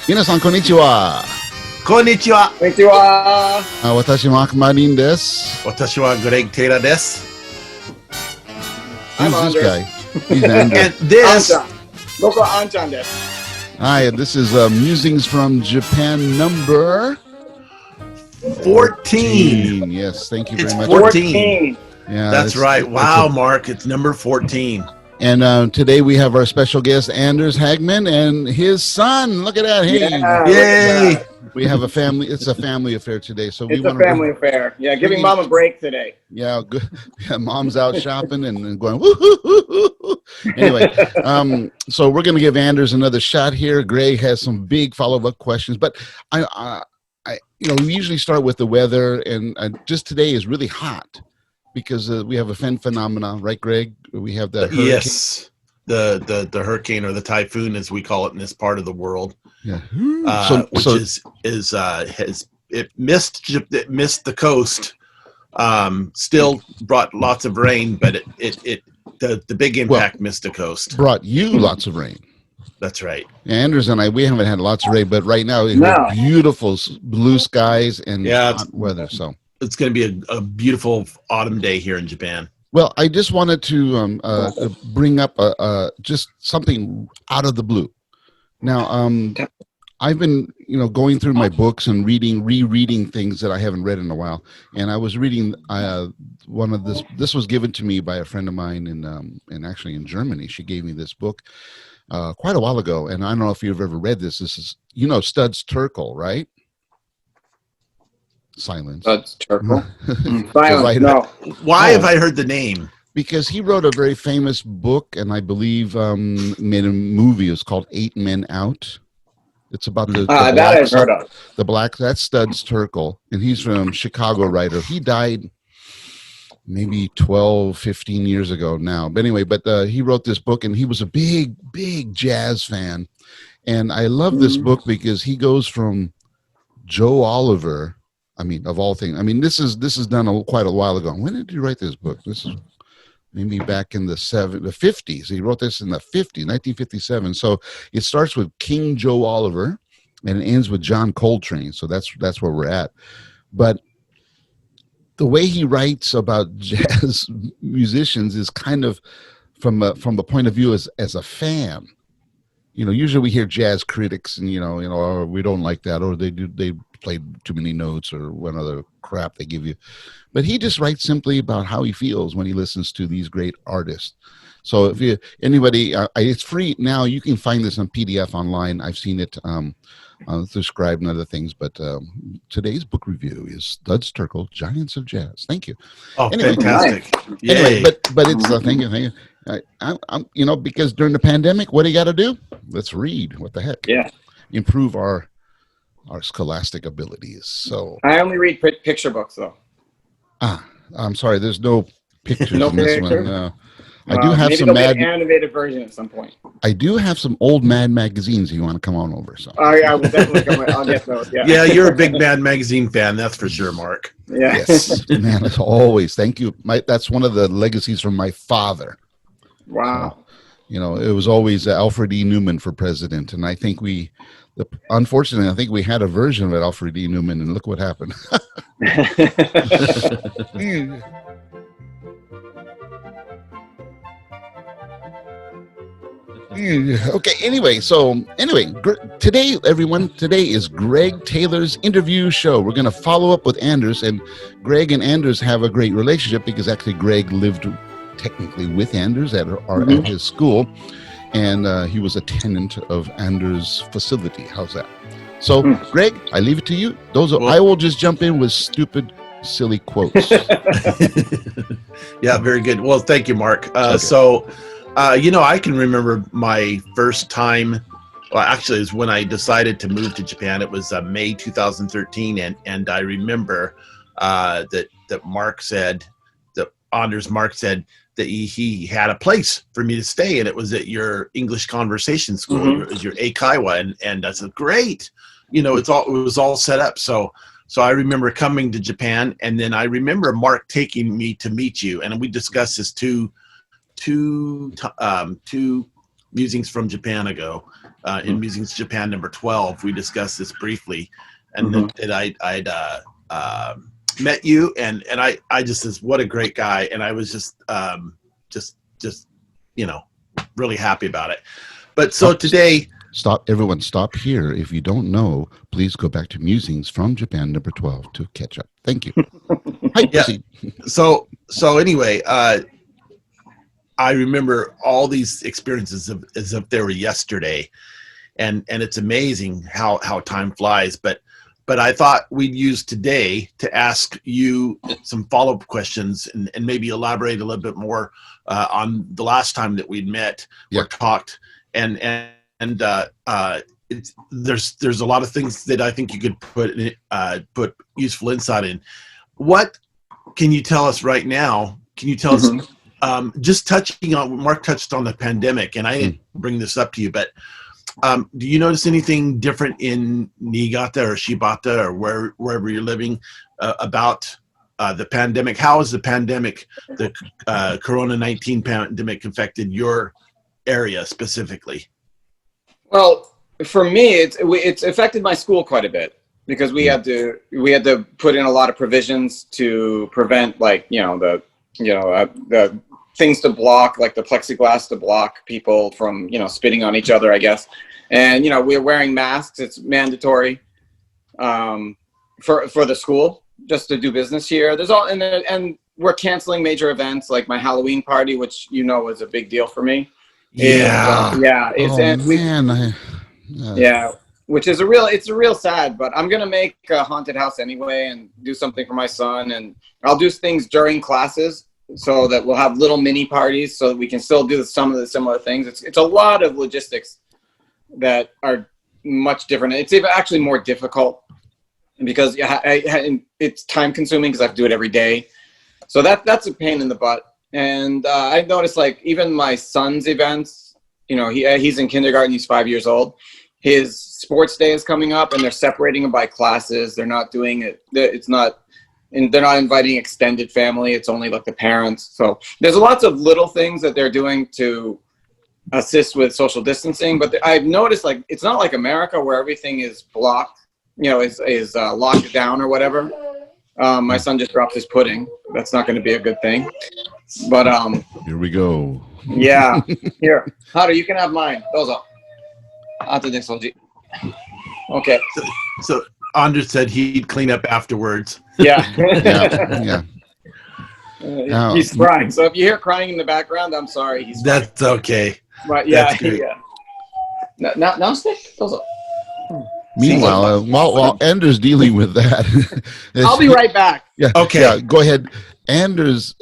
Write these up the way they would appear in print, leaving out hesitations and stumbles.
皆さん、こんにちは。こんにちは。こんにちは。私も悪魔人です。私はグレッグ・テイラーです。Who's I'm this guy? Anders. He's Anders. And this, 僕はあんちゃんです。Hi, this is Musings from Japan number 14. Yes, thank you It's very much. 14. Yeah, That's right. Wow, Mark, it's number 14. And today we have our special guest, Anders Hagman, and his son. Look at that. Hey, Yeah, Yay. we have a family. It's a family affair today. So we It's a want to family affair. Yeah, giving mom a break today. Yeah, good. Yeah, mom's out shopping and going woo. Anyway, so we're going to give Anders another shot here. Greg has some big follow-up questions, but I we usually start with the weather, and just today is really hot because we have a phenomenon, right, Greg? We have the hurricane. Yes, the hurricane or the typhoon, as we call it in this part of the world. Yeah, It missed the coast. Still brought lots of rain, but the big impact missed the coast. Brought you lots of rain. That's right. Anders and I, we haven't had lots of rain, but right now we have beautiful blue skies and hot weather. So it's going to be a beautiful autumn day here in Japan. Well, I just wanted to bring up just something out of the blue. Now, I've been, going through my books and rereading things that I haven't read in a while. And I was reading one of this was given to me by a friend of mine in actually in Germany. She gave me this book quite a while ago. And I don't know if you've ever read this. This is, Studs Terkel, right? Silence. Studs Terkel. Silence. No. Why have I heard the name? Because he wrote a very famous book, and I believe made a movie. It's called 8 Men Out. It's about the that I've heard of. That's Studs Terkel, and he's from Chicago writer. He died maybe 12, 15 years ago now. But anyway, he wrote this book, and he was a big, big jazz fan. And I love this book because he goes from Joe Oliver. I mean, of all things. I mean, this is done quite a while ago. When did you write this book? This is maybe back in the 50s. He wrote this in the 50s, 1957. So it starts with King Joe Oliver, and it ends with John Coltrane. So that's where we're at. But the way he writes about jazz musicians is kind of from the point of view as a fan. Usually we hear jazz critics and or we don't like that, or they played too many notes or what other crap they give you. But he just writes simply about how he feels when he listens to these great artists. So if anybody, it's free now. You can find this on PDF online. I've seen it through Scribe and other things. But today's book review is Studs Terkel, Giants of Jazz. Thank you. Oh, anyway, fantastic! Anyway, but it's the thing. I'm because during the pandemic, what do you got to do? Let's read. What the heck? Yeah. Improve our scholastic abilities. So I only read picture books, though. I'm sorry. There's no pictures No in this picture? one. I do have maybe some there'll be an animated version at some point. I do have some old Mad magazines. If you want to come on over? So I will definitely come. I'll get those. Yeah. Yeah, you're a big Mad Magazine fan, that's for sure, Mark. Yeah. Yes, man. As always, thank you. That's one of the legacies from my father. Wow. So, it was always Alfred E. Newman for president, and I think unfortunately, I think we had a version of Alfred E. Newman, and look what happened. Okay, today, everyone, today is Greg Taylor's interview show. We're going to follow up with Anders, and Greg and Anders have a great relationship because actually Greg lived technically with Anders at his school, and he was a tenant of Anders' facility. How's that? So, Greg, I leave it to you. I will just jump in with stupid, silly quotes. Yeah, very good. Well, thank you, Mark. Okay. So, I can remember my first time. Well, actually, is when I decided to move to Japan. It was May 2013, and I remember that Mark said that Mark said that he had a place for me to stay, and it was at your English conversation school. It was your Eikaiwa, and I said, great. It was all set up. So I remember coming to Japan, and then I remember Mark taking me to meet you, and we discussed this two Musings from Japan ago, in Musings Japan number 12. We discussed this briefly, and that I'd met you, and I just says, what a great guy, and I was just really happy about it. But so today, everyone stop here. If you don't know, please go back to Musings from Japan number 12 to catch up. Thank you. Hi, yeah. So anyway, I remember all these experiences as if they were yesterday, and it's amazing how time flies. But I thought we'd use today to ask you some follow-up questions and maybe elaborate a little bit more on the last time that we'd met or talked. And there's a lot of things that I think you could put useful insight in. What can you tell us right now? Can you tell us, just touching on, Mark touched on the pandemic, and I didn't bring this up to you, but do you notice anything different in Niigata or Shibata or wherever you're living about the pandemic? How has the pandemic, the Corona-19 pandemic, affected your area specifically? Well, for me, it's affected my school quite a bit because we had to put in a lot of provisions to prevent, like, the things to block, like the plexiglass to block people from, spitting on each other, I guess. And, we're wearing masks. It's mandatory for the school just to do business here. There's all, and we're canceling major events like my Halloween party, which, was a big deal for me. Yeah. Which is it's a real sad, but I'm going to make a haunted house anyway and do something for my son. And I'll do things during classes so that we'll have little mini parties so that we can still do some of the similar things. It's a lot of logistics that are much different. It's actually more difficult because it's time consuming because I have to do it every day. So that's a pain in the butt. And I've noticed, like, even my son's events, he's in kindergarten, he's 5 years old. His sports day is coming up and they're separating him by classes. They're not doing it. And they're not inviting extended family. It's only like the parents. So there's lots of little things that they're doing to assist with social distancing. But I've noticed, like, it's not like America where everything is blocked, is locked down or whatever. My son just dropped his pudding. That's not going to be a good thing. But here we go. Yeah. Here, Haru, you can have mine. Dozo. Okay. So Anders said he'd clean up afterwards. Yeah. Yeah. He's crying. So if you hear crying in the background, I'm sorry. That's okay. But yeah. Now stick. Dozo. Meanwhile, while Anders dealing with that, I'll be right back. Yeah. Okay. Yeah, go ahead. Anders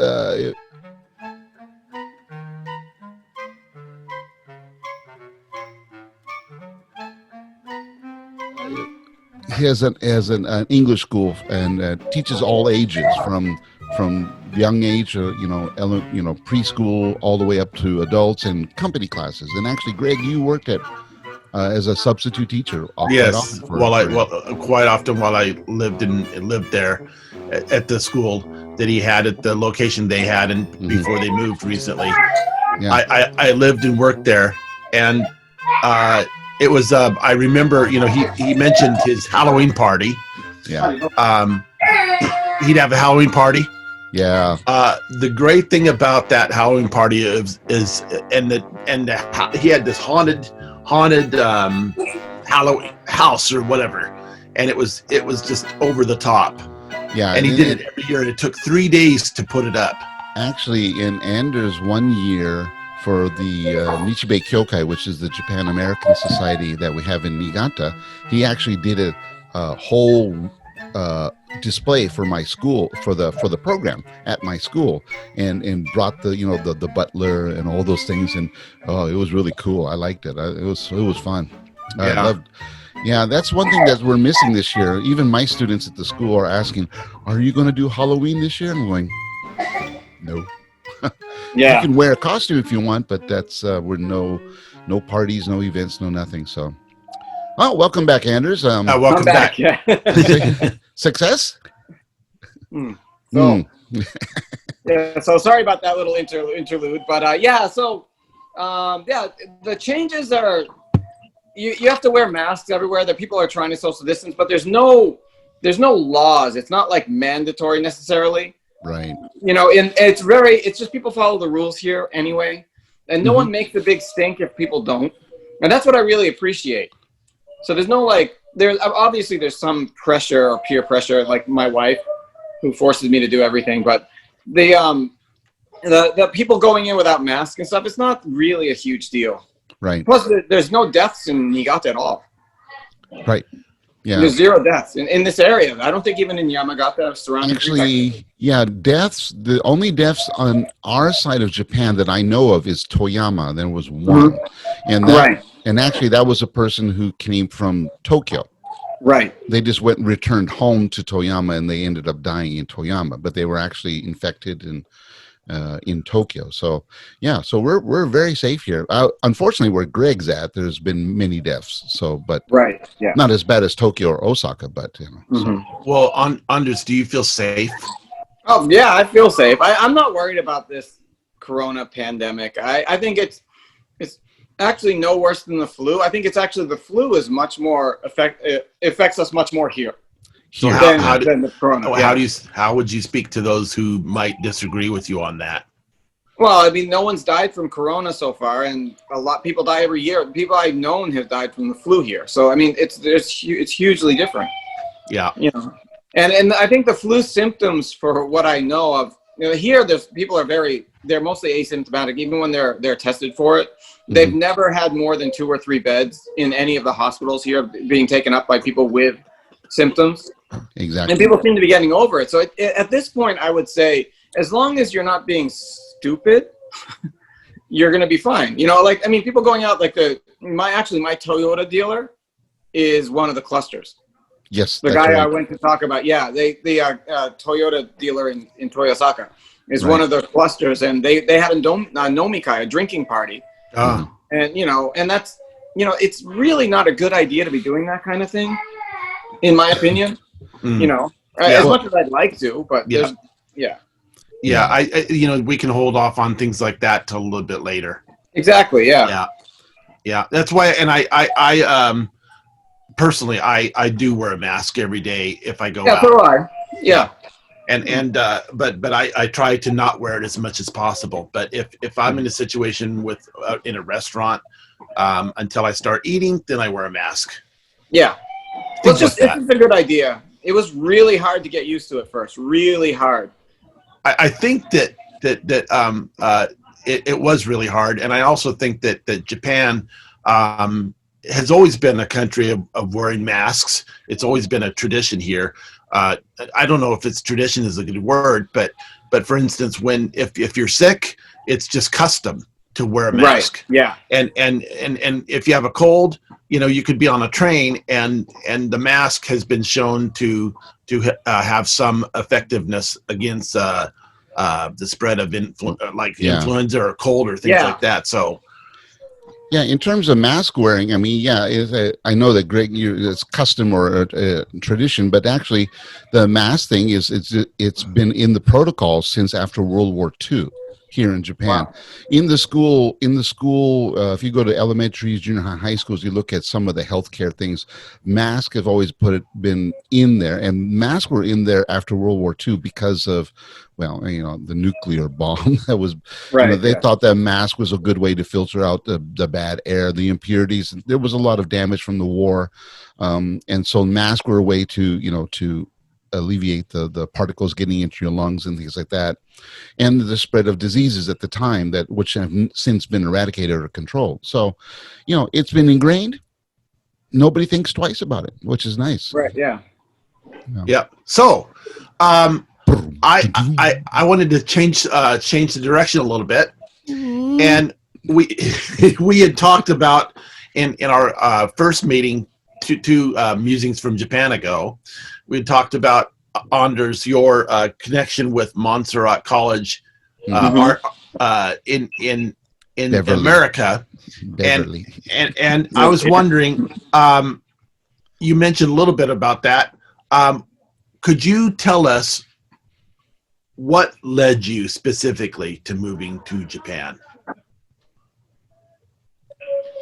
he has an English school and teaches all ages from young age, preschool all the way up to adults and company classes. And actually, Greg, you worked at as a substitute teacher. Yes, quite often while I lived there at the school that he had at the location they had, and before they moved recently. Yeah. I lived and worked there, and it was I remember, he mentioned his Halloween party. Yeah. He'd have a Halloween party. Yeah. The great thing about that Halloween party is he had this haunted Halloween house or whatever, and it was just over the top. Yeah. And he did it every year, and it took 3 days to put it up. Actually, in Anders 1 year for the Nichibei Kyokai, which is the Japan American Society that we have in Niigata, he actually did a whole display for my school for the program at my school, and brought the butler and all those things, and it was really cool. I liked it. It was fun. Yeah. I loved. Yeah, that's one thing that we're missing this year. Even my students at the school are asking, "Are you going to do Halloween this year?" I'm going, "No." Yeah. You can wear a costume if you want, but that's we're no parties, no events, no nothing. So, welcome back, Anders. Welcome back. Yeah. Success. So, yeah. So sorry about that little interlude, but the changes are you have to wear masks everywhere. That people are trying to social distance, but there's no laws. It's not like mandatory necessarily. Right. You know, and it's just people follow the rules here anyway, and no one makes a big stink if people don't, and that's what I really appreciate. So there's no like, there's some pressure or peer pressure, like my wife, who forces me to do everything, but the people going in without masks and stuff, it's not really a huge deal. Right. Plus, there's no deaths in Niigata at all. Right. Yeah. There's 0 deaths in this area. I don't think even in Yamagata surrounding. Actually, yeah, deaths. The only deaths on our side of Japan that I know of is Toyama. There was one, and that, Right. and actually that was a person who came from Tokyo. Right. They just went and returned home to Toyama, and they ended up dying in Toyama. But they were actually infected in Tokyo. So yeah, so we're very safe here. Unfortunately, where Greg's at, there's been many deaths. So, but Right. Yeah. not as bad as Tokyo or Osaka, but you know. So. Well, Anders, do you feel safe? Oh yeah, I feel safe. I'm not worried about this corona pandemic. I think it's actually no worse than the flu. I think it's actually the flu is much more affects us much more here. So than the corona. How would you speak to those who might disagree with you on that? Well, I mean, no one's died from corona so far, and a lot of people die every year. The people I've known have died from the flu here. So I mean, it's hugely different. Yeah. You know, and I think the flu symptoms, for what I know of, you know, here they're mostly asymptomatic, even when they're tested for it. They've never had more than 2 or 3 beds in any of the hospitals here being taken up by people with symptoms. Exactly. And people seem to be getting over it. So at this point, I would say, as long as you're not being stupid, you're going to be fine. You know, like, I mean, people going out, like my Toyota dealer is one of the clusters. Yes. The guy I went to talk about. Yeah. The Toyota dealer in Toyosaka is one of the clusters. And they had a nomikai, a drinking party. And, you know, and that's, you know, it's really not a good idea to be doing that kind of thing, in my opinion. You know, as much as I'd like to, but I you know, we can hold off on things like that till a little bit later. Exactly. Yeah. That's why, and I personally, I do wear a mask every day if I go out. So do I. Yeah. But I try to not wear it as much as possible. But if I'm in a situation with in a restaurant, until I start eating, then I wear a mask. Yeah. Well, it's a good idea. It was really hard to get used to at first. Really hard. I think that it was really hard, and I also think that Japan has always been a country of wearing masks. It's always been a tradition here. I don't know if it's tradition is a good word, but for instance, if you're sick, it's just custom to wear a mask. Right. Yeah. And if you have a cold, you know, you could be on a train, and the mask has been shown to have some effectiveness against the spread of influenza or cold or things like that. So. Yeah, in terms of mask wearing, I mean, I know that Greg, it's custom or tradition, but actually, the mask thing it's been in the protocol since after World War II here in Japan. Wow. In the school, if you go to elementary, junior high schools, you look at some of the healthcare things. Masks have always been in there, and masks were in there after World War II because of, well, you know, the nuclear bomb that was. Right. You know, they thought that mask was a good way to filter out the bad air, the impurities. There was a lot of damage from the war, and so masks were a way to alleviate the particles getting into your lungs and things like that, and the spread of diseases at the time which have since been eradicated or controlled. So, you know, it's been ingrained. Nobody thinks twice about it, which is nice. Right. Yeah. Yeah. So, I wanted to change the direction a little bit, and we had talked about in our first meeting two musings from Japan ago. We had talked about, Anders, your connection with Montserrat College in Beverly. America. Beverly. And I was wondering, you mentioned a little bit about that. Could you tell us what led you specifically to moving to Japan?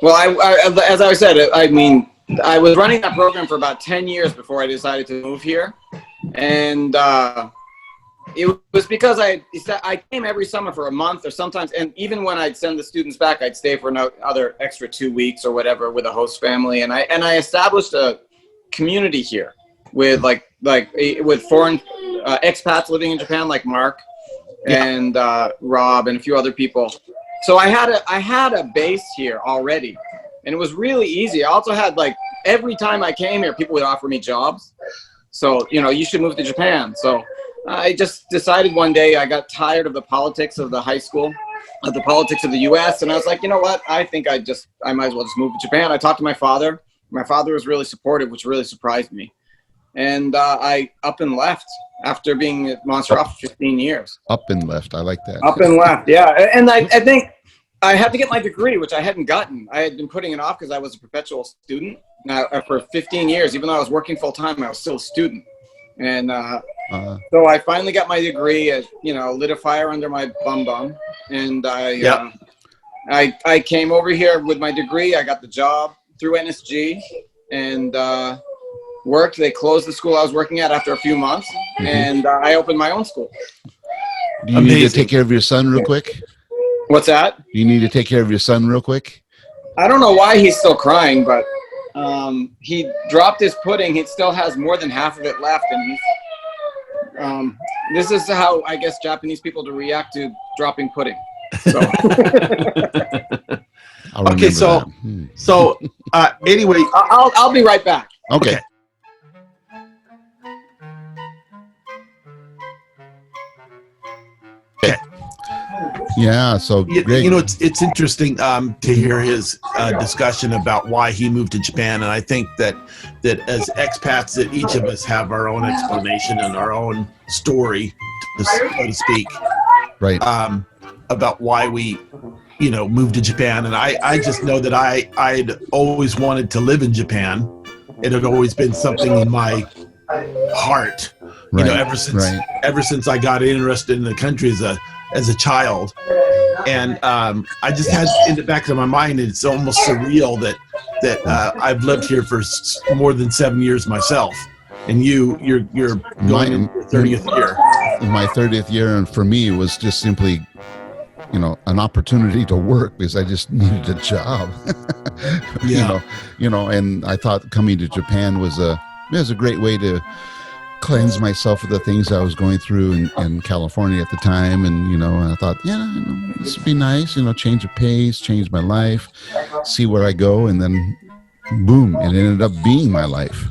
Well, as I said, I mean, I was running that program for about 10 years before I decided to move here. And it was because I came every summer for a month or sometimes, and even when I'd send the students back, I'd stay for another extra 2 weeks or whatever with a host family. And I established a community here with with foreign expats living in Japan, like Mark and Rob and a few other people. So I had a base here already, and it was really easy. I also had, like, every time I came here, people would offer me jobs. So, you should move to Japan. So I just decided one day, I got tired of the politics of the high school, of the politics of the U.S. And I was like, you know what? I think I might as well just move to Japan. I talked to my father. My father was really supportive, which really surprised me. And I up and left after being at Monster Off for 15 years. Up and left. I like that. Up and left, yeah. And I think I had to get my degree, which I hadn't gotten. I had been putting it off because I was a perpetual student. Now, for 15 years, even though I was working full time, I was still a student. And so I finally got my degree, lit a fire under my bum. And I came over here with my degree. I got the job through NSG and worked. They closed the school I was working at after a few months. Mm-hmm. And I opened my own school. Do you need to take care of your son real quick? What's that? Do you need to take care of your son real quick? I don't know why he's still crying, but he dropped his pudding. He still has more than half of it left, and he's this is how I guess Japanese people to react to dropping pudding. So. Okay, so anyway, I'll be right back. Okay. Yeah, so great. It's interesting to hear his discussion about why he moved to Japan, and I think that as expats, that each of us have our own explanation and our own story, so to speak, right? About why we, moved to Japan, and I just know that I'd always wanted to live in Japan. It had always been something in my heart, right, ever since I got interested in the country as a child. And I just had in the back of my mind, it's almost surreal that I've lived here for more than 7 years myself, and you're going in your 30th year. My 30th year, and for me, it was just simply, an opportunity to work because I just needed a job. Yeah. And I thought coming to Japan was a great way to cleanse myself of the things I was going through in California at the time. And, I thought, this would be nice, change of pace, change my life, see where I go. And then boom, it ended up being my life,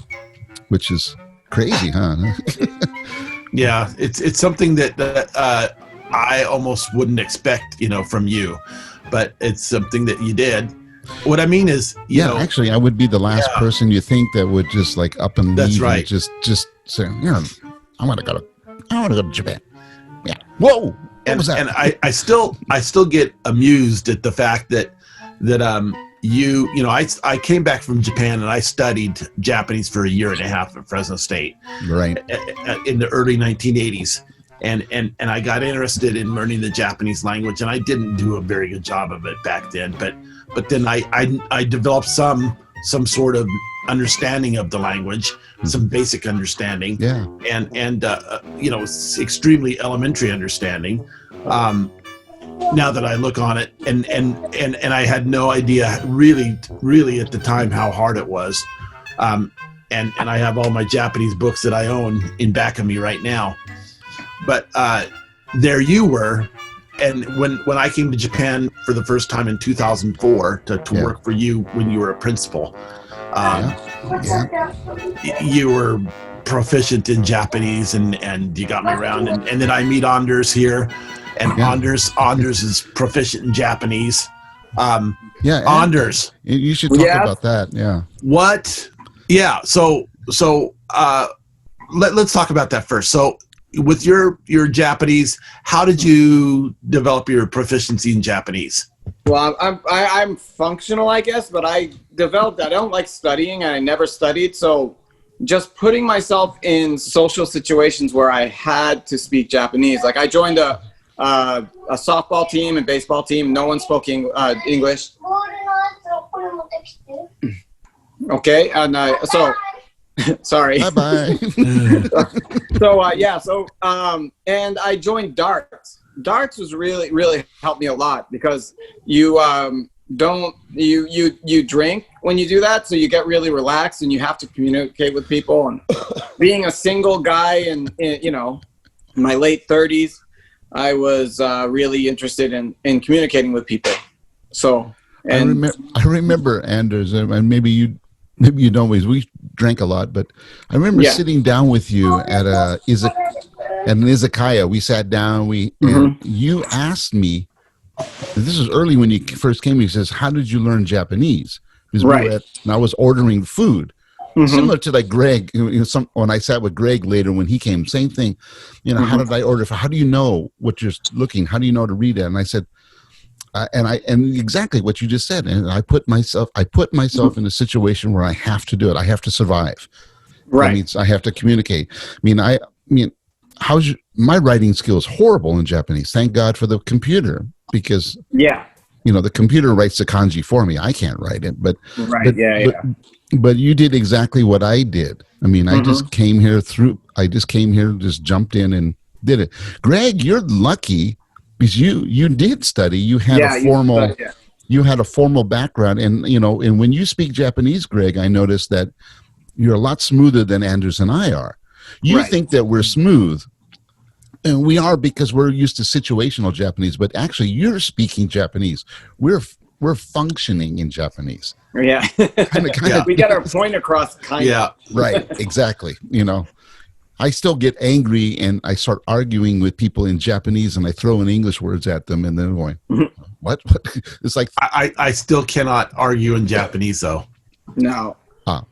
which is crazy, huh? Yeah. It's something that I almost wouldn't expect, from you, but it's something that you did. What I mean is, actually, I would be the last person you think that would just like up and leave. That's right. And just say, I want to go to Japan. Yeah. Whoa. What was that? And I still get amused at the fact that I came back from Japan and I studied Japanese for a year and a half at Fresno State, right, in the early 1980s. And I got interested in learning the Japanese language, and I didn't do a very good job of it back then. But then I developed some sort of understanding of the language, some basic understanding, and extremely elementary understanding. Now that I look on it, and I had no idea really at the time how hard it was. And I have all my Japanese books that I own in back of me right now. But there you were, and when I came to Japan for the first time in 2004 to work for you when you were a principal, you were proficient in Japanese, and you got me around, and then I meet Anders here, and Anders is proficient in Japanese. Anders, you should talk about that. Yeah. What? Yeah. So let's talk about that first. So, with your Japanese, how did you develop your proficiency in Japanese? Well, I'm functional, I guess, but I don't like studying, and I never studied. So just putting myself in social situations where I had to speak Japanese. Like I joined a softball team and baseball team. No one spoke English. Okay, and sorry. Bye bye. And I joined darts. Darts was really helped me a lot because you you drink when you do that, so you get really relaxed and you have to communicate with people. And being a single guy in my late 30s, I was really interested in communicating with people. So I remember Anders, and maybe you don't. We drank a lot, but I remember sitting down with you at an izakaya. We sat down. And you asked me. This is early when you first came. He says, "How did you learn Japanese?" Because and I was ordering food, similar to like Greg. When I sat with Greg later when he came, same thing. How did I order? How do you know what you're looking? How do you know to read it? And I said. And exactly what you just said, and I put myself in a situation where I have to do it. I have to survive. Right. That means I have to communicate. I mean, my writing skills horrible in Japanese. Thank God for the computer, because the computer writes the kanji for me. I can't write it, but you did exactly what I did. I just came here just jumped in and did it. Greg, you're lucky. Because you did study, you had a formal background, and and when you speak Japanese, Greg, I noticed that you're a lot smoother than Anders and I are. You think that we're smooth, and we are because we're used to situational Japanese. But actually, you're speaking Japanese. We're functioning in Japanese. Yeah, kinda. We got our point across. Yeah, right. Exactly. I still get angry and I start arguing with people in Japanese and I throw in English words at them and they're going, what? It's like I still cannot argue in Japanese though. No.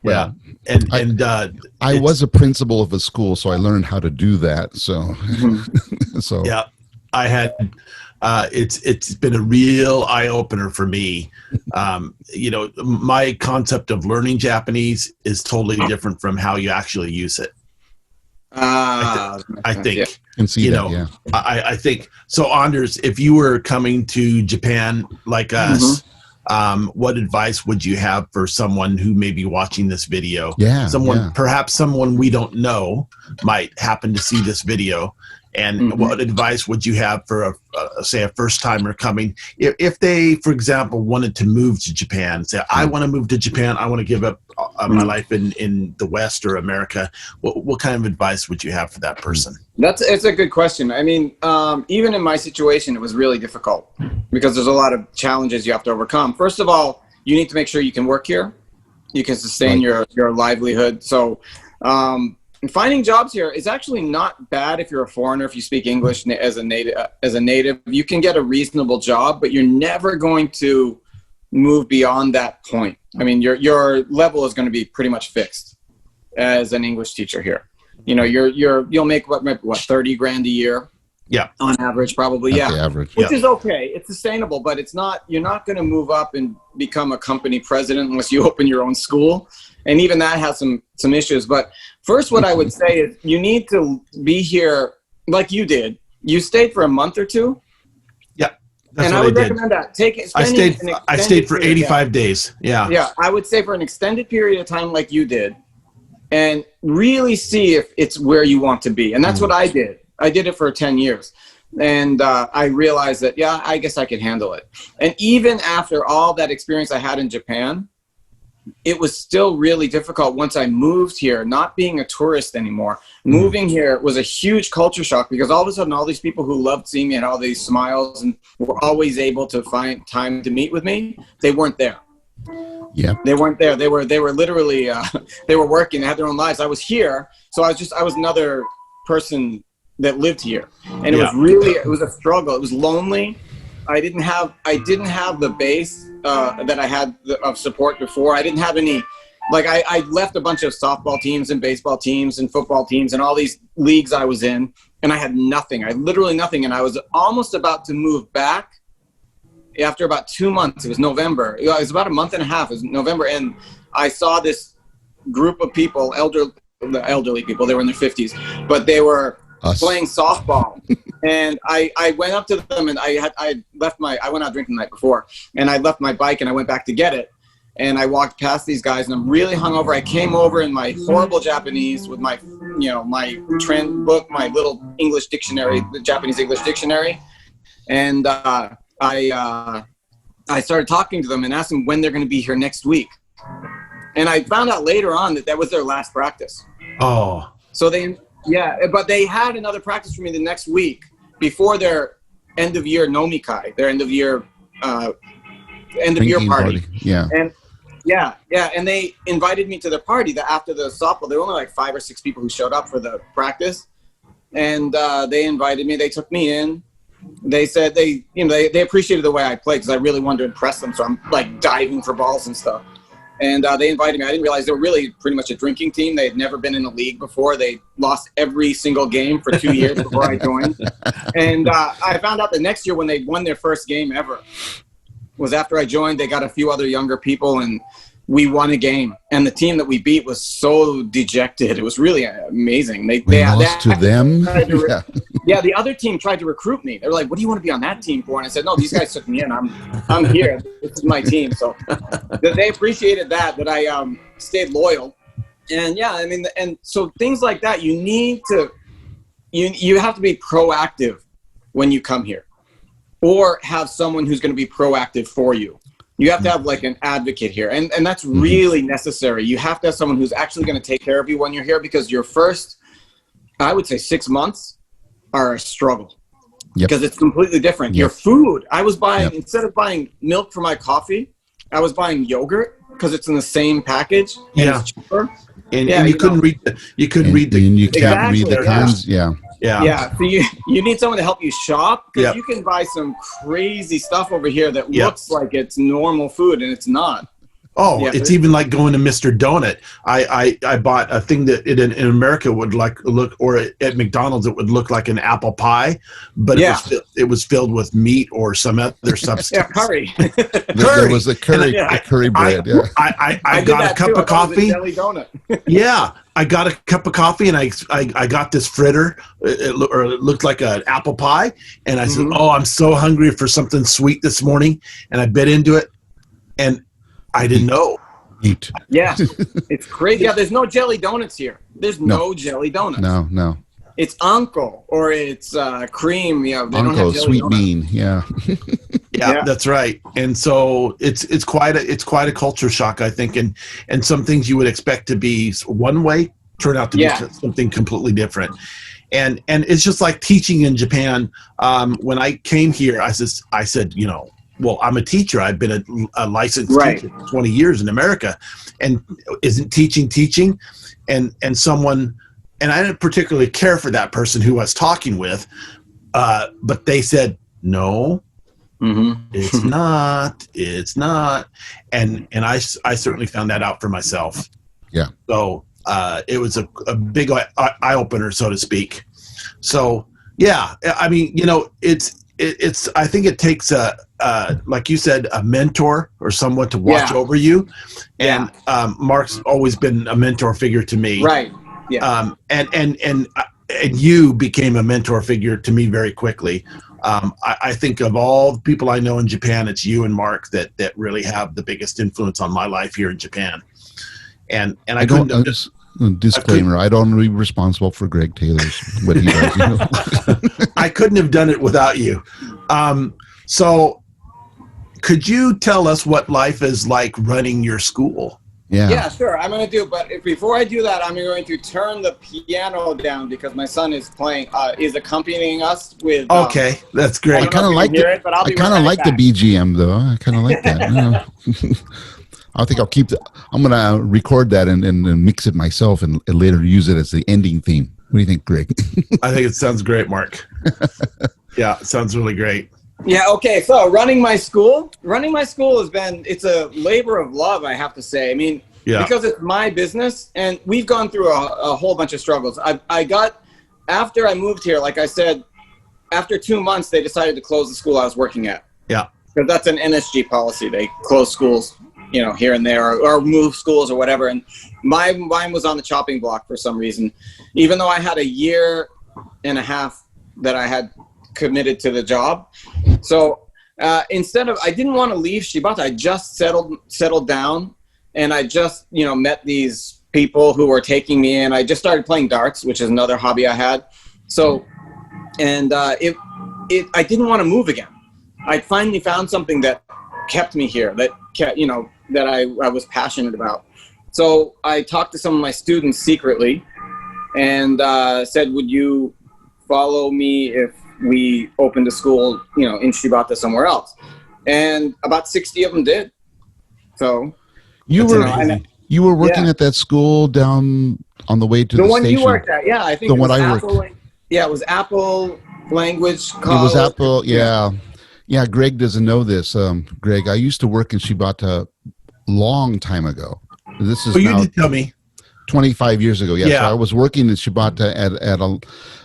Well, and I was a principal of a school, so I learned how to do that. So, I had. It's been a real eye opener for me. My concept of learning Japanese is totally different from how you actually use it. I think, and see that, I think so. Anders, if you were coming to Japan like us, what advice would you have for someone who may be watching this video? Perhaps someone we don't know might happen to see this video. And what advice would you have for a first timer coming? If they, for example, wanted to move to Japan, say, I want to move to Japan, I want to give up my life in the West or America. What kind of advice would you have for that person? It's a good question. Even in my situation, it was really difficult because there's a lot of challenges you have to overcome. First of all, you need to make sure you can work here. You can sustain your livelihood. So, finding jobs here is actually not bad if you're a foreigner. If you speak English as a native, you can get a reasonable job, but you're never going to move beyond that point. Your level is going to be pretty much fixed as an English teacher here. You'll make what $30,000 a year. Yeah, on average, probably. That's the average, which is okay. It's sustainable, but it's not. You're not going to move up and become a company president unless you open your own school. And even that has some issues. But first, what I would say is you need to be here like you did. You stayed for a month or two. Yeah, that's and what I would did. recommend that. I stayed for 85 days. Yeah. Yeah, I would say for an extended period of time like you did, and really see if it's where you want to be. And that's what I did. I did it for 10 years. And I realized that, I guess I could handle it. And even after all that experience I had in Japan, it was still really difficult once I moved here, not being a tourist anymore. Moving here was a huge culture shock because all of a sudden all these people who loved seeing me and all these smiles and were always able to find time to meet with me, they weren't there. Yeah, they weren't there. They were literally, they were working, they had their own lives. I was here. So I was another person that lived here. And it was a struggle. It was lonely. I didn't have the base that I had of support before. I didn't have any, I left a bunch of softball teams and baseball teams and football teams and all these leagues I was in, and I had nothing. I had literally nothing. And I was almost about to move back after about 2 months. It was November. It was about a month and a half. It was November. And I saw this group of people, elderly people, they were in their 50s, but they were playing softball. And I went up to them and I went out drinking the night before and I left my bike and I went back to get it. and I walked past these guys, and I'm really hungover. I came over in my horrible Japanese with my, my trend book, my little English dictionary, the Japanese English dictionary, and I started talking to them and asked them when they're going to be here next week. And I found out later on that was their last practice. Oh. So but they had another practice for me the next week before their end of year nomikai, their end of year party. Yeah. And and they invited me to their party after the softball. There were only like 5 or 6 people who showed up for the practice, and they invited me. They took me in. They said they appreciated the way I played because I really wanted to impress them. So I'm like diving for balls and stuff. And they invited me. I didn't realize they were really pretty much a drinking team. They had never been in a league before. They lost every single game for 2 years before I joined. And I found out the next year when they won their first game ever was after I joined. They got a few other younger people, and we won a game. And the team that we beat was so dejected. It was really amazing. They lost to them? Yeah, the other team tried to recruit me. They were like, "What do you want to be on that team for?" And I said, "No, these guys took me in. I'm here. This is my team." So they appreciated that I stayed loyal. And and so things like that, you have to be proactive when you come here, or have someone who's going to be proactive for you. You have to have like an advocate here, and that's really necessary. You have to have someone who's actually going to take care of you when you're here, because your first, I would say, 6 months are a struggle. Yep. Because it's completely different. Yep. Your food, I was buying, instead of buying milk for my coffee, I was buying yogurt because it's in the same package and it's cheaper. And you couldn't read the you can't read the cans. Yeah. So you need someone to help you shop, because you can buy some crazy stuff over here that looks like it's normal food, and it's not. Oh, it's even like going to Mr. Donut. I bought a thing that in America would look, or at McDonald's it would look like an apple pie, but it was filled with meat or some other substance. Curry. There was a curry bread. I got a cup of coffee. Jelly donut. I got a cup of coffee, and I got this fritter. It looked like an apple pie, and I said, "Oh, I'm so hungry for something sweet this morning," and I bit into it, and I didn't know. Eat. Yeah, it's crazy. Yeah, there's no jelly donuts here. There's no jelly donuts. No. It's Uncle, or it's cream. They Uncle, don't have jelly sweet donuts. bean. Yeah, that's right. And so it's quite a culture shock, I think, and some things you would expect to be one way turn out to be something completely different. And it's just like teaching in Japan. When I came here, I said, well, I'm a teacher. I've been a licensed teacher for 20 years in America, and isn't teaching, and someone, and I didn't particularly care for that person who I was talking with, but they said, no, it's not, and I certainly found that out for myself. Yeah. So it was a big eye opener, so to speak. So yeah, I mean, it's I think it takes like you said, a mentor or someone to watch over you, and Mark's always been a mentor figure to me. Right. Yeah. And you became a mentor figure to me very quickly. I think of all the people I know in Japan, it's you and Mark that really have the biggest influence on my life here in Japan. And I couldn't have just. Disclaimer: I don't be responsible for Greg Taylor's what he does. I couldn't have done it without you. So, could you tell us what life is like running your school? Yeah, sure. I'm going to do, but before I do that, I'm going to turn the piano down because my son is accompanying us with. Okay, that's great. I kind of like it, but I kind of like the BGM though. I kind of like that. I think I'm going to record that and mix it myself and later use it as the ending theme. What do you think, Greg? I think it sounds great, Mark. Yeah, it sounds really great. Yeah, okay. So running my school it's a labor of love, I have to say. I mean, because it's my business, and we've gone through a whole bunch of struggles. After I moved here, like I said, after 2 months, they decided to close the school I was working at. Yeah. Because that's an NSG policy. They close schools, here and there, or move schools or whatever. And mine was on the chopping block for some reason, even though I had a year and a half that I had committed to the job. So instead of, I didn't want to leave Shibata. I just settled down, and I just, met these people who were taking me in. I just started playing darts, which is another hobby I had. So, and I didn't want to move again. I finally found something that kept me here, that kept, that I was passionate about. So I talked to some of my students secretly and said, would you follow me if we opened a school, in Shibata somewhere else? And about 60 of them did. So you were working at that school down on the way to the one station. You worked at, yeah, I think the it one was I Apple. worked. Yeah, it was Apple Language College. It was Apple, yeah. Yeah, Greg doesn't know this. Greg, I used to work in Shibata long time ago. This is you did tell me. 25 years ago. Yeah. So I was working in Shibata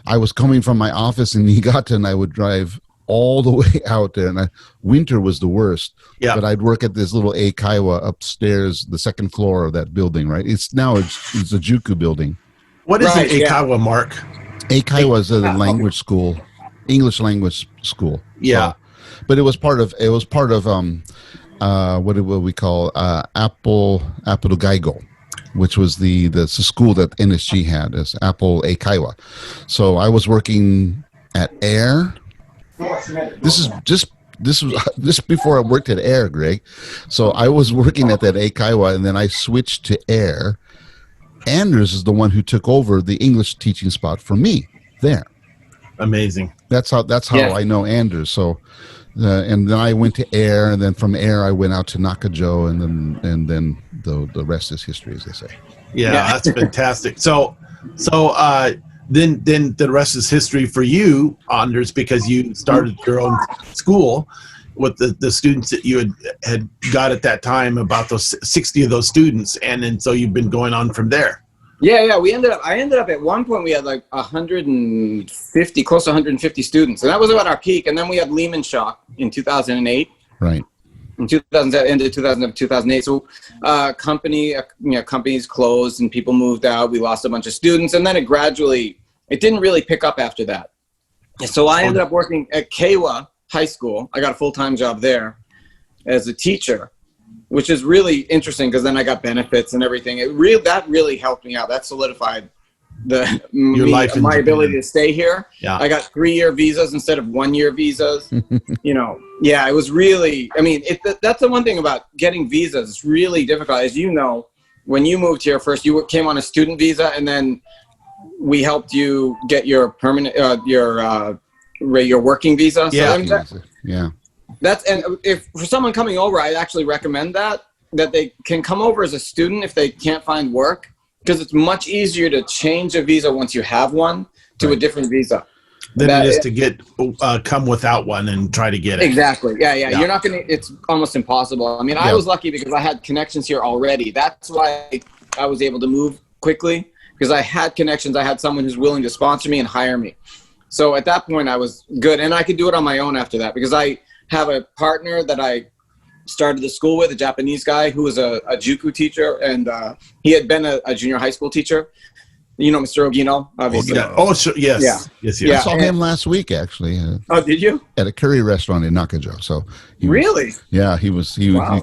I was coming from my office in Niigata, and I would drive all the way out there, and winter was the worst. Yeah. But I'd work at this little eikaiwa upstairs, the second floor of that building, right? It's a Juku building. What is an eikaiwa, Mark? Eikaiwa is a language school, English language school. Yeah. So, but it was part of what do we call Apple Gaigo, which was the school that NSG had as Apple Eikaiwa. So I was working at Air. This was before I worked at Air, Greg. So I was working at that Eikaiwa, and then I switched to Air. Anders is the one who took over the English teaching spot for me there. Amazing. That's how I know Anders. So. And then I went to Air, and then from Air I went out to Nakajo, and then the rest is history, as they say. Yeah, that's fantastic. So then the rest is history for you, Anders, because you started your own school with the students that you had got at that time, about those 60 of those students, and then so you've been going on from there. Yeah. I ended up at one point, we had like 150, close to 150 students. And that was about our peak. And then we had Lehman shock in 2008. Right. In 2000, ended 2008. So companies closed and people moved out. We lost a bunch of students. And then it didn't really pick up after that. So I ended up working at Keiwa High School. I got a full-time job there as a teacher, which is really interesting because then I got benefits and everything. That really helped me out. That solidified my ability to stay here. Yeah. I got 3-year visas instead of 1-year visas. It was really, that's the one thing about getting visas. It's really difficult. As you know, when you moved here first, you came on a student visa, and then we helped you get your permanent, your working visa. Yeah. And if for someone coming over, I actually recommend that they can come over as a student if they can't find work, because it's much easier to change a visa once you have one to a different visa than it is to get come without one and try to get it. Exactly. Yeah. You're not gonna. It's almost impossible. I was lucky because I had connections here already. That's why I was able to move quickly, because I had connections. I had someone who's willing to sponsor me and hire me. So at that point, I was good, and I could do it on my own after that, because I have a partner that I started the school with, a Japanese guy who was a Juku teacher, and he had been a junior high school teacher. Mr. Ogino, obviously. Oh, sure. Yes. Yeah. Yes. I saw him last week, actually. Oh, did you? At a curry restaurant in Nakajo. So really? Yeah, he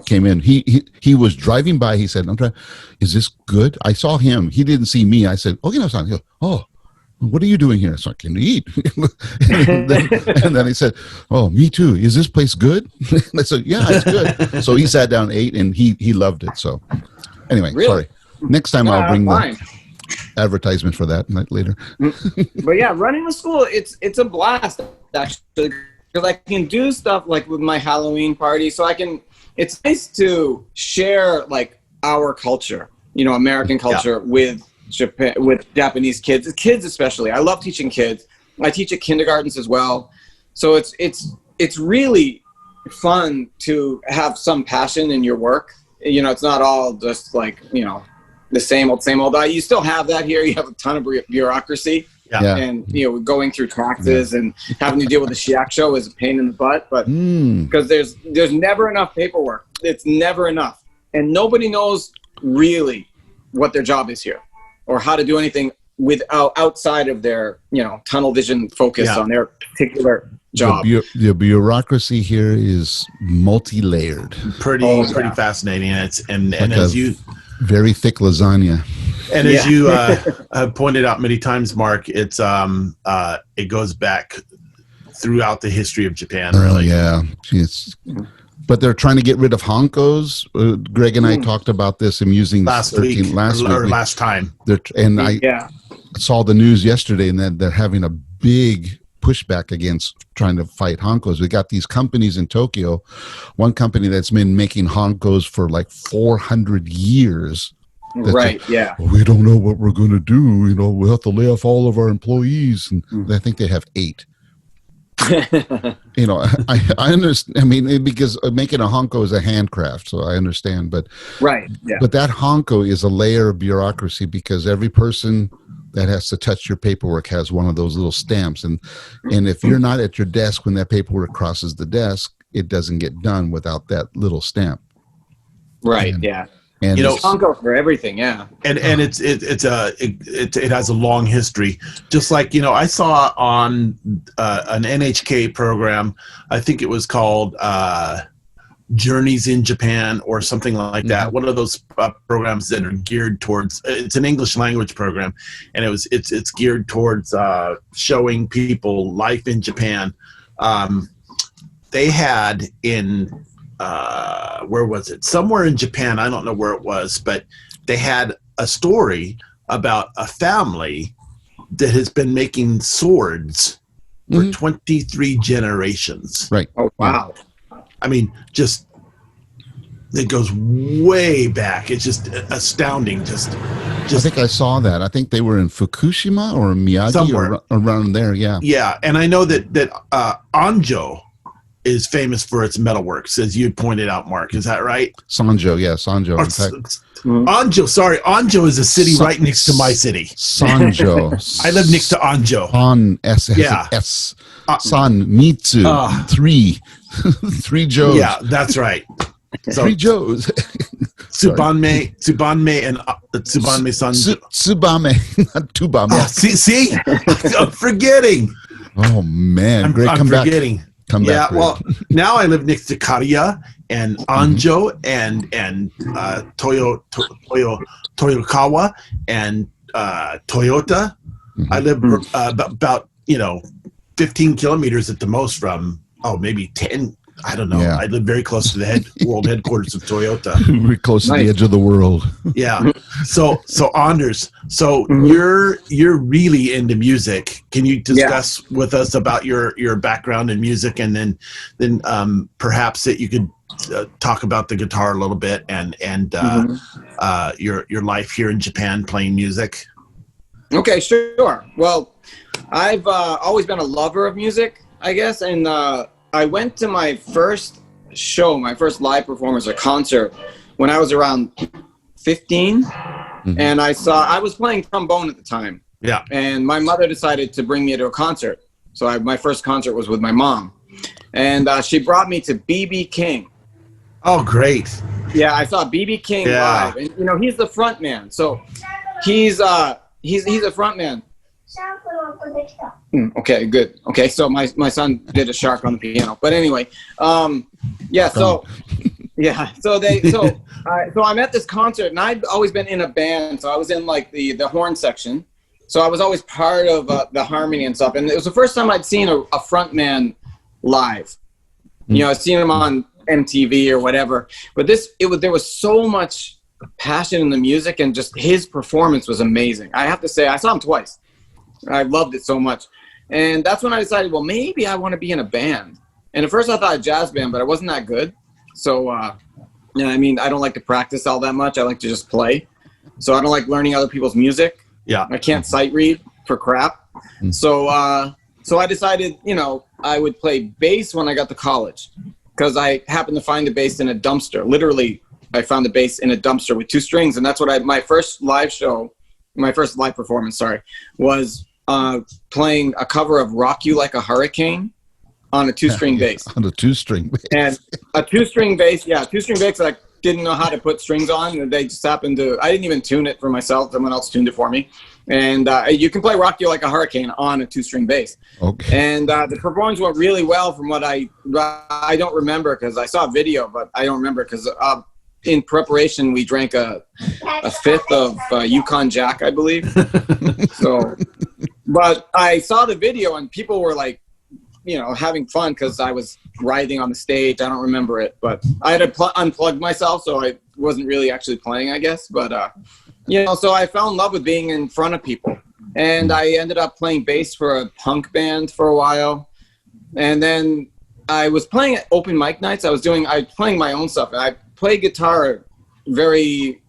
came in. He was driving by. He said, is this good? I saw him. He didn't see me. I said, Ogino-san. He goes, oh, what are you doing here? So I can eat. and then he said, oh, me too. Is this place good? I said, yeah, it's good. So he sat down, ate, and he loved it. So anyway, sorry. Next time I'll bring the advertisement for that later. But yeah, running the school, it's a blast, actually, because I can do stuff like with my Halloween party. So it's nice to share like our culture, American culture with Japanese kids especially. I love teaching kids. I teach at kindergartens as well. So it's really fun to have some passion in your work. It's not all just like, the same old. You still have that here. You have a ton of bureaucracy. Yeah. And going through taxes and having to deal with the shiakusho is a pain in the butt, but because there's never enough paperwork. It's never enough. And nobody knows really what their job is here, or how to do anything outside of their, tunnel vision focus on their particular job. The bureaucracy here is multi-layered. Pretty fascinating. And as you very thick lasagna. And as you have pointed out many times, Mark, it's it goes back throughout the history of Japan. Really, yeah. But they're trying to get rid of Hankos. Greg and I talked about this in Musings last time. I saw the news yesterday, and that they're having a big pushback against trying to fight Hankos. We got these companies in Tokyo, one company that's been making Hankos for like 400 years. Right, yeah. We don't know what we're going to do. You know, we'll have to lay off all of our employees. And I think they have 8. You know, I understand. I mean, because making a Hanko is a handcraft, so I understand. But but that Hanko is a layer of bureaucracy, because every person that has to touch your paperwork has one of those little stamps, and if you're not at your desk when that paperwork crosses the desk, it doesn't get done without that little stamp. Right. And you know, Hanko for everything, and it has a long history. Just like, you know, I saw on an NHK program, I think it was called Journeys in Japan or something like that. One of those programs that are geared towards, it's an English language program, and it's geared towards showing people life in Japan. They had in where was it? Somewhere in Japan. I don't know where it was, but they had a story about a family that has been making swords for 23 generations. Right. Oh, wow. I mean, just, it goes way back. It's just astounding. Just I think I saw that. I think they were in Fukushima or Miyagi somewhere or around there. Yeah. Yeah. And I know that Anjo is famous for its metalworks, as you pointed out, Mark. Is that right? Sanjo, yeah, Sanjo. Anjo, sorry. Anjo is a city right next to my city. Sanjo. I live next to Anjo. S. San Mitsu. 3. 3 Joes. Yeah, that's right. So, 3 Joes. Tsubanme and Tsubanme Sanjo. Tsubame, not Tubame. See? I'm forgetting. Oh, man. Great, I'm forgetting. Back. Come back. Well, now I live next to Kariya and Anjo and Toyokawa and Toyota. I live about 15 kilometers at the most from maybe 10. I don't know. Yeah. I live very close to the world headquarters of Toyota. We're close to the edge of the world. Yeah. So Anders, you're really into music. Can you discuss with us about your background in music, and then perhaps that you could talk about the guitar a little bit and your life here in Japan playing music? Okay, sure. Well, I've always been a lover of music, I guess, and I went to my first show, my first live performance or concert, when I was around 15, and I was playing trombone at the time. Yeah. And my mother decided to bring me to a concert. So my first concert was with my mom, and she brought me to B.B. King. Oh, great. Yeah, I saw B.B. King live, and he's the front man. So he's a front man. Okay, good. Okay, so my son did a shark on the piano, but anyway, so I'm at this concert, and I'd always been in a band, so I was in like the horn section, so I was always part of the harmony and stuff, and it was the first time I'd seen a front man live. I'd seen him on MTV or whatever, but there was so much passion in the music, and just his performance was amazing. I have to say, I saw him twice. I loved it so much. And that's when I decided, well, maybe I want to be in a band. And at first I thought a jazz band, but I wasn't that good. So, I don't like to practice all that much. I like to just play. So I don't like learning other people's music. Yeah. I can't sight read for crap. So I decided, I would play bass when I got to college, because I happened to find a bass in a dumpster. Literally, I found a bass in a dumpster with 2 strings. And that's what my first live performance, was playing a cover of Rock You Like a Hurricane on a 2-string bass. On a 2-string bass. And a 2-string bass, 2-string bass, like didn't know how to put strings on. They just happened to. I didn't even tune it for myself. Someone else tuned it for me. And you can play "Rock You Like a Hurricane" on a 2-string bass. Okay. And the performance went really well. From what I don't remember because I saw a video, but I don't remember because in preparation we drank a fifth of Yukon Jack, I believe. So, but I saw the video and people were like, having fun because I was writhing on the stage. I don't remember it, but I had to unplug myself, so I wasn't really actually playing, I guess. But so I fell in love with being in front of people, and I ended up playing bass for a punk band for a while, and then I was playing at open mic nights. I was playing my own stuff, and I play guitar very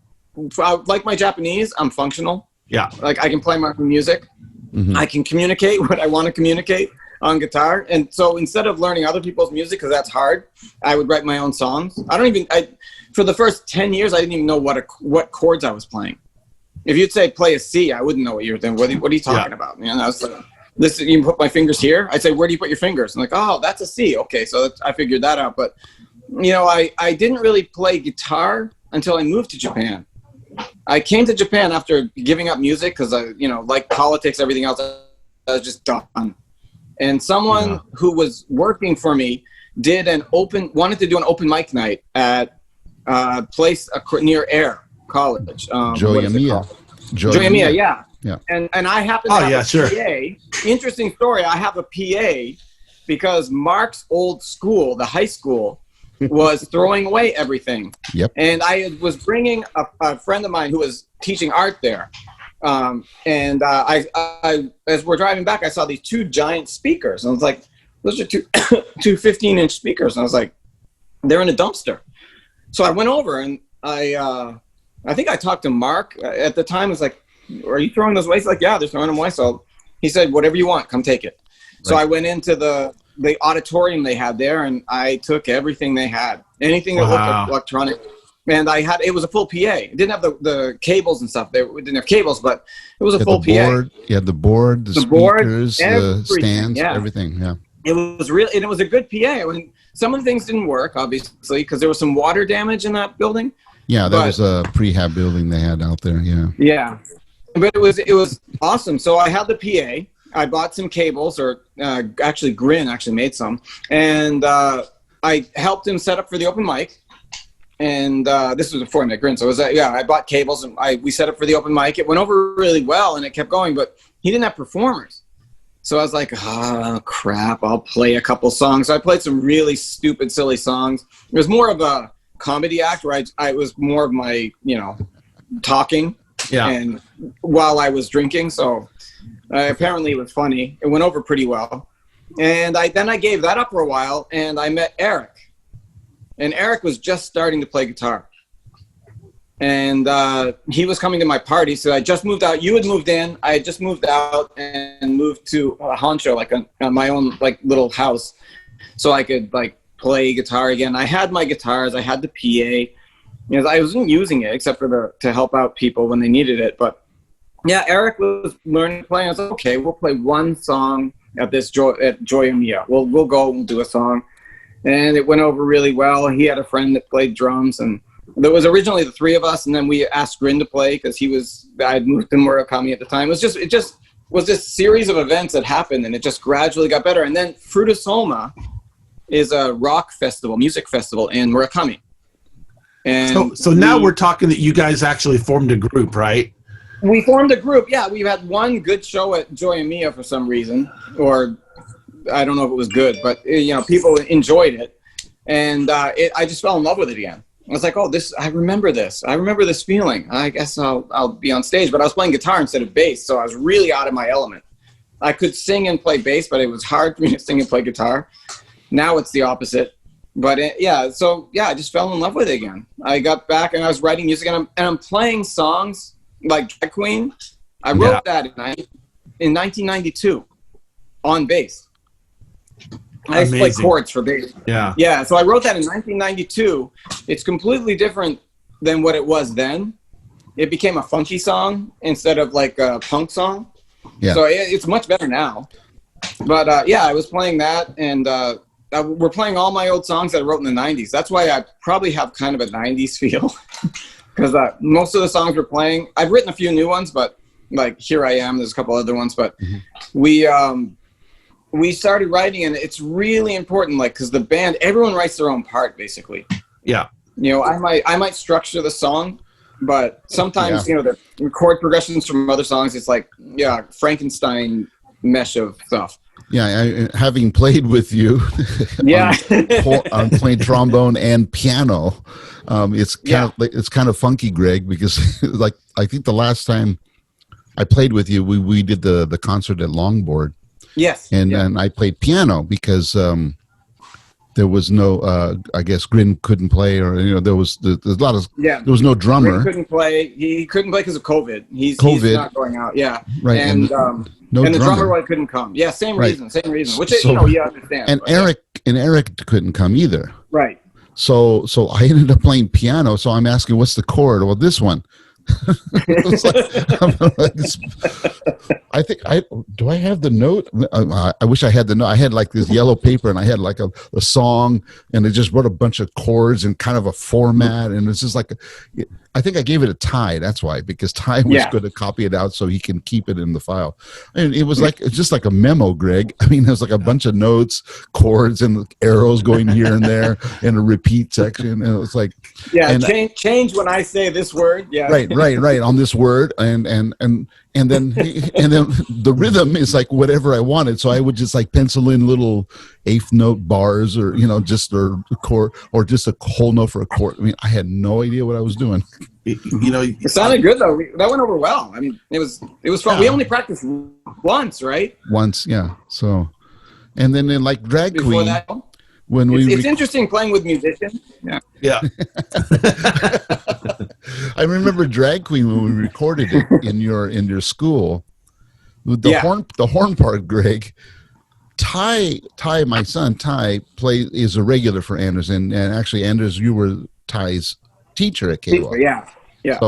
like my Japanese. I'm functional. Yeah, like I can play my own music. Mm-hmm. I can communicate what I want to communicate on guitar. And so instead of learning other people's music, because that's hard, I would write my own songs. For the first 10 years, I didn't even know what chords I was playing. If you'd say play a C, I wouldn't know what you were doing. What are you talking about? I was like, listen, you put my fingers here. I'd say, where do you put your fingers? I'm like, oh, that's a C. Okay, so I figured that out. But, I didn't really play guitar until I moved to Japan. I came to Japan after giving up music because like politics, everything else, I was just done. And someone who was working for me wanted to do an open mic night at a place near Air College. Joyamiya, yeah. And I happen to have a PA. Interesting story. I have a PA because Mark's old school, the high school, was throwing away everything. Yep. And I was bringing a friend of mine who was teaching art there. I as we're driving back, I saw these 2 giant speakers. And I was like, those are two 15-inch speakers. And I was like, they're in a dumpster. So I went over and I think I talked to Mark at the time. I was like, are you throwing those away? He's like, yeah, they're throwing them away. So he said, whatever you want, come take it. Right. So I went into the auditorium they had there and I took everything they had, anything that looked electronic. And it was a full PA. It didn't have the cables and stuff. It didn't have cables, but it was a full PA. You had the board, the speakers, the stands, everything. Yeah. It was real, and it was a good PA. Some of the things didn't work, obviously, because there was some water damage in that building. Yeah, that was a prehab building they had out there. Yeah. Yeah, but it was awesome. So I had the PA. I bought some cables, or actually Grin actually made some, and I helped him set up for the open mic. And this was before I met Grin, so it was I bought cables and we set up for the open mic. It went over really well and it kept going, but he didn't have performers. So I was like, oh crap, I'll play a couple songs. So I played some really stupid, silly songs. It was more of a comedy act where I was more of my, talking. Yeah. And while I was drinking, so apparently it was funny. It went over pretty well. And then I gave that up for a while and I met Eric. And Eric was just starting to play guitar. And he was coming to my party. So I just moved out. You had moved in. I had just moved out and moved to Honcho, like on my own little house. So I could play guitar again. I had my guitars. I had the PA. I wasn't using it except for to help out people when they needed it. But yeah, Eric was learning to play. I was like, okay, we'll play one song at this at Joyamiya. We'll go. We'll do a song. And it went over really well. He had a friend that played drums, and there was originally the 3 of us, and then we asked Grin to play because I had moved to Murakami at the time. It just was this series of events that happened, and it just gradually got better. And then Frutasoma is a rock festival, music festival in Murakami. And so now we're talking that you guys actually formed a group, right? We formed a group. Yeah, we've had one good show at Joyamiya for some reason, or I don't know if it was good, but people enjoyed it, and I just fell in love with it again. I was like, oh, I remember this. I remember this feeling. I guess I'll be on stage, but I was playing guitar instead of bass, so I was really out of my element. I could sing and play bass, but it was hard for me to sing and play guitar. Now it's the opposite. But I just fell in love with it again. I got back and I was writing music, and I'm playing songs like Drag Queen. I wrote that in 1992 on bass. I used to play chords for bass. Yeah. Yeah. So I wrote that in 1992. It's completely different than what it was then. It became a funky song instead of a punk song. Yeah. So it's much better now. But I was playing that, and we're playing all my old songs that I wrote in the 90s. That's why I probably have kind of a 90s feel. Because most of the songs we're playing, I've written a few new ones, but like Here I Am, there's a couple other ones. But we started writing, and it's really important, like, because the band, everyone writes their own part, basically. Yeah. You know, I might structure the song, but sometimes, you know, the chord progressions from other songs, it's like, Frankenstein mesh of stuff. Yeah, having played with you, on playing trombone and piano, it's kind of funky, Greg, because like I think the last time I played with you, we did the concert at Longboard. Yes, and I played piano because there was no, I guess Grin couldn't play, or there's a lot of there was no drummer. Grin couldn't play. He couldn't play because of COVID. He's not going out. Yeah, right, and no and the drummer couldn't come. Yeah, same reason. Which you understand. And Eric couldn't come either. Right. So I ended up playing piano. So I'm asking, what's the chord? Well, this one. Do I have the note? I wish I had the note. I had like this yellow paper, and I had like a song, and I just wrote a bunch of chords and kind of a format, and it's just like I think I gave it a Ty. That's why, because Ty was going to copy it out so he can keep it in the file. And it was like, it's just like a memo, Greg. I mean, there's like a bunch of notes, chords, and arrows going here and there, and a repeat section. And it was like, change when I say this word. Yeah. Right. On this word. And then the rhythm is like whatever I wanted. So I would just like pencil in little eighth note bars, or, just a chord, or just a whole note for a chord. I mean, I had no idea what I was doing. It sounded good though. That went over well. I mean, it was fun. We only practiced once, right? Once, yeah. So, and then in like Drag Queen, it's interesting playing with musicians. Yeah. I remember Drag Queen when we recorded it in your school. The horn part, Greg. Ty, my son Ty, is a regular for Anders, and actually Anders, you were Ty's teacher at KWAL. Yeah.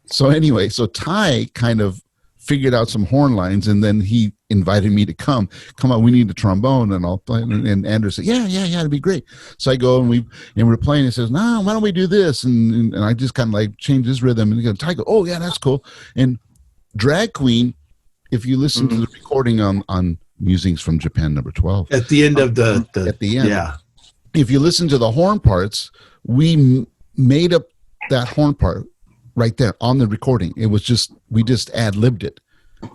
So anyway, Ty kind of figured out some horn lines, and then he invited me to come on, we need a trombone, and I'll play. And Anders said, yeah, it'd be great. So I go, and we're playing, and he says, no, why don't we do this? And I just kind of like change his rhythm, and Ty go, oh yeah, that's cool. And Drag Queen, if you listen to the recording on Musings from Japan number 12, at the end of the at the end, if you listen to the horn parts, we made up that horn part right there on the recording. It was just, we just ad-libbed it.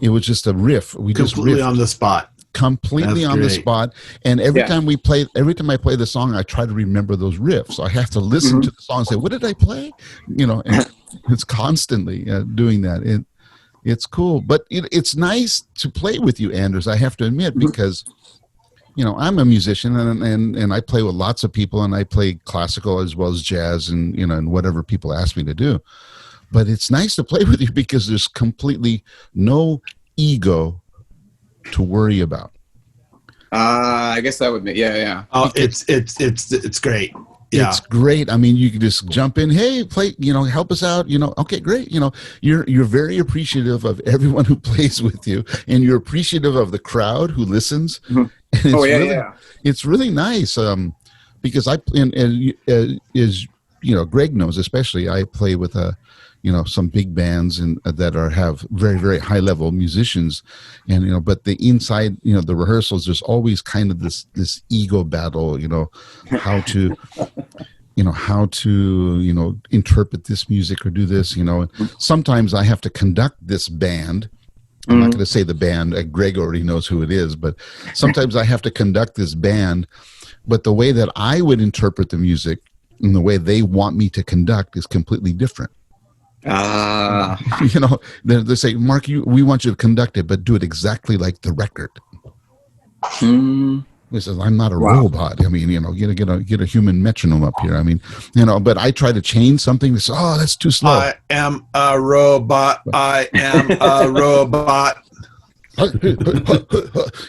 It was just a riff. We completely just riffed. On the spot. Completely on the spot. And every time I play the song, I try to remember those riffs. So I have to listen to the song and say, what did I play? And it's constantly doing that. It's cool. But it's nice to play with you, Anders, I have to admit, because I'm a musician, and I play with lots of people, and I play classical as well as jazz, and and whatever people ask me to do. But it's nice to play with you because there's completely no ego to worry about. I guess that would be Oh, it's great. Yeah. It's great. I mean, you can just jump in, hey, play, help us out, okay, great. You're very appreciative of everyone who plays with you, and you're appreciative of the crowd who listens. And it's really nice. Because Greg knows, especially, I play with some big bands and that have very, very high level musicians, and but the inside, the rehearsals, there's always kind of this ego battle, how to interpret this music or do this, sometimes I have to conduct this band. I'm not going to say the band. Greg already knows who it is, but sometimes I have to conduct this band, but the way that I would interpret the music and the way they want me to conduct is completely different. They say, Mark, we want you to conduct it, but do it exactly like the record. He says, I'm not a robot. I mean, get a human metronome up here. I mean, but I try to change something. They say, oh, that's too slow. I am a robot. I am a robot.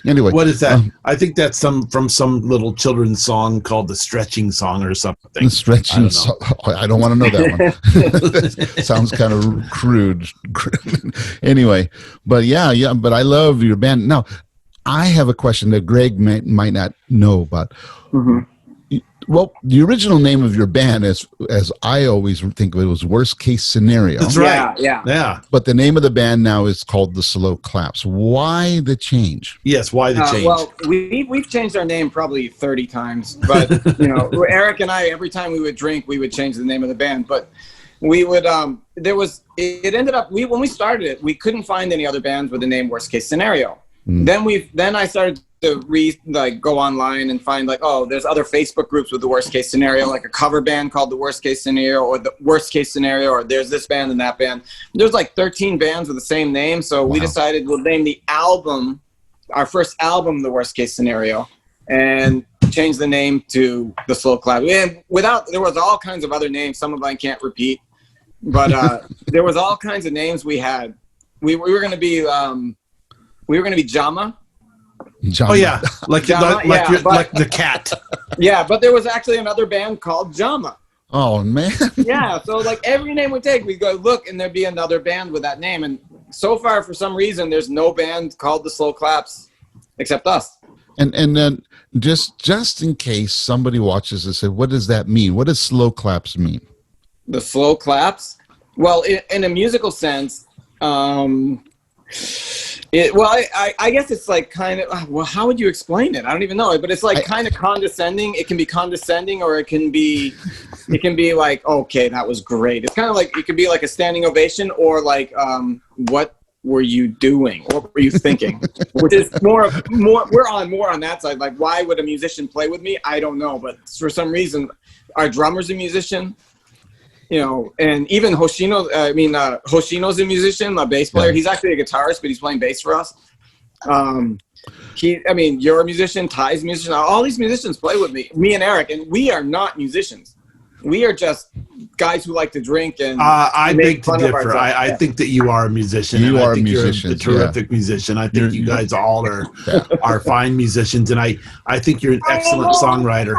Anyway, what is that? I think that's from some little children's song called the Stretching Song or something. The Stretching Song. I don't want to know that one. Sounds kind of crude. Anyway, but yeah. But I love your band. Now, I have a question that Greg might not know about. Well, the original name of your band, as I always think of it, was Worst Case Scenario. That's right. Yeah. But the name of the band now is called the Slow Claps. Why the change? Yes, why the change? Well, we've changed our name probably 30 times, but Eric and I, every time we would drink, we would change the name of the band. But we would it ended up when we started it, we couldn't find any other bands with the name Worst Case Scenario. Then I started to go online and find there's other Facebook groups with the Worst Case Scenario, like a cover band called the Worst Case Scenario, or the Worst Case Scenario, or there's this band and that band. There's 13 bands with the same name, so we decided we'll name the album, our first album, the Worst Case Scenario, and change the name to the Slow Clap. And there was all kinds of other names. Some of them I can't repeat, but there was all kinds of names we had. We were going to be Jama. Jama. Oh yeah, like the cat. Yeah, but there was actually another band called Jama. Oh man. Yeah, so every name we take, we go look, and there'd be another band with that name. And so far, for some reason, there's no band called the Slow Claps except us. And then just in case somebody watches this, what does that mean? What does Slow Claps mean? The Slow Claps? Well, in a musical sense, I guess it's kind of, how would you explain it? I don't even know. But it's kind of condescending. It can be condescending, or it can be okay, that was great. It's kind of it could be a standing ovation, or what were you doing? What were you thinking? Which is more we're on that side. Why would a musician play with me? I don't know. But for some reason, our drummer's a musician. And even Hoshino's a musician, a bass player. Yeah. He's actually a guitarist, but he's playing bass for us. You're a musician, Ty's a musician. All these musicians play with me and Eric, and we are not musicians. We are just guys who like to drink and I beg to differ. I think that you are a musician. You are a musician. You're a terrific musician. I think you guys all are fine musicians, and I think you're an excellent songwriter.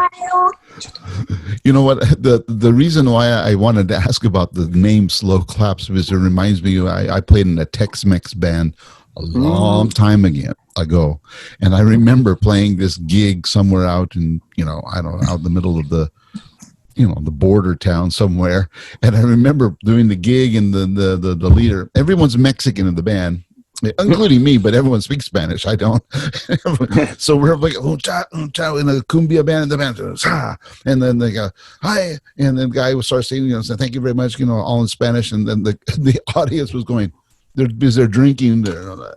You know what? The reason why I wanted to ask about the name Slow Claps is it reminds me I played in a Tex-Mex band a long time ago, and I remember playing this gig somewhere out in I don't know, out in the middle of the the border town somewhere, and I remember doing the gig, and the leader, everyone's Mexican in the band, including me, but everyone speaks Spanish. I don't. So we're like, in a cumbia band, and the band goes, and then they go, hi, and then the guy would start singing, saying, thank you very much, all in Spanish, and then the audience was going, because they're drinking, the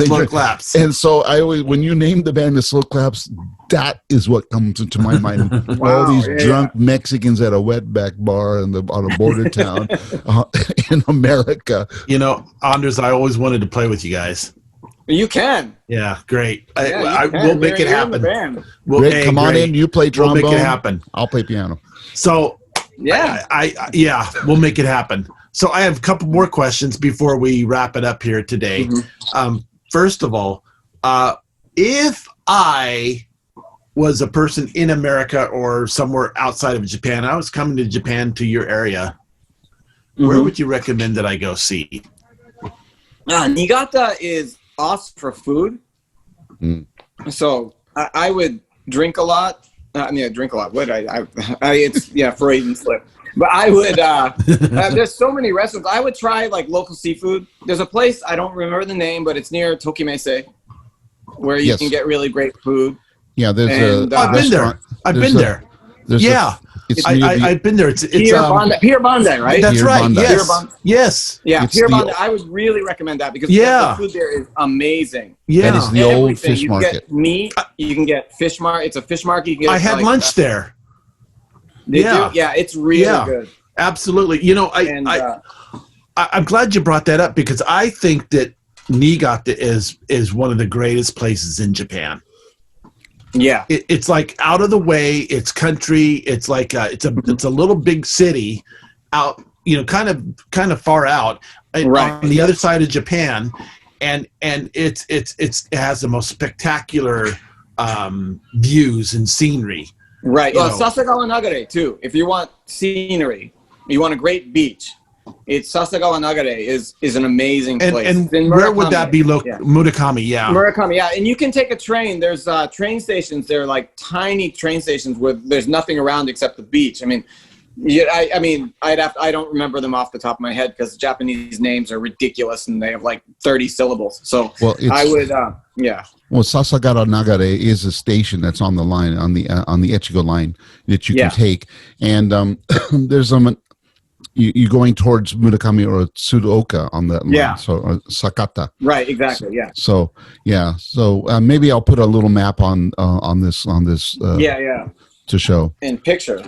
Slow Claps. And so I always, when you name the band the Slow Claps, that is what comes into my mind. All these drunk Mexicans at a wetback bar on a border town in America. Anders, I always wanted to play with you guys. You can. Yeah, great. We'll make it happen. Greg, come on in. You play trombone. We'll make it happen. I'll play piano. So we'll make it happen. So I have a couple more questions before we wrap it up here today. Mm-hmm. First of all, if I was a person in America or somewhere outside of Japan, I was coming to Japan, to your area, where would you recommend that I go see? Niigata is awesome for food. So I would drink a lot. Drink a lot. Would I? It's Freudian slip. But I would, there's so many restaurants. I would try local seafood. There's a place, I don't remember the name, but it's near Tokimese, where you can get really great food. Yeah, there's I've been there. I've been there. I've been there. It's Pier Bondi, right? That's right. Yes. Yeah, Pier Bondi. I would really recommend that because the food there is amazing. Yeah. That is the old fish market. You can get meat. You can get fish market. It's a fish market. You can get, I had lunch there. Yeah, it's really good. Absolutely. I'm glad you brought that up because I think that Niigata is one of the greatest places in Japan. Yeah, it's out of the way. It's country. It's it's a little big city, out kind of far out on the other side of Japan, and it has the most spectacular views and scenery. Right. Sasagawa Nagare too. If you want scenery, you want a great beach. It's Sasagawa Nagare is an amazing place. And in where would that be located? Yeah. Murakami, yeah. Murakami, yeah. And you can take a train. There's train stations. They're like tiny train stations where there's nothing around except the beach. I mean, I don't remember them off the top of my head because Japanese names are ridiculous and they have like 30 syllables. So I would, yeah. Well, Sasagara Nagare is a station that's on the line, on the Echigo line that you can take. And there's you're going towards Murakami or Tsuruoka on that line. So Sakata. Right, exactly, yeah. So maybe I'll put a little map on this to show. And picture.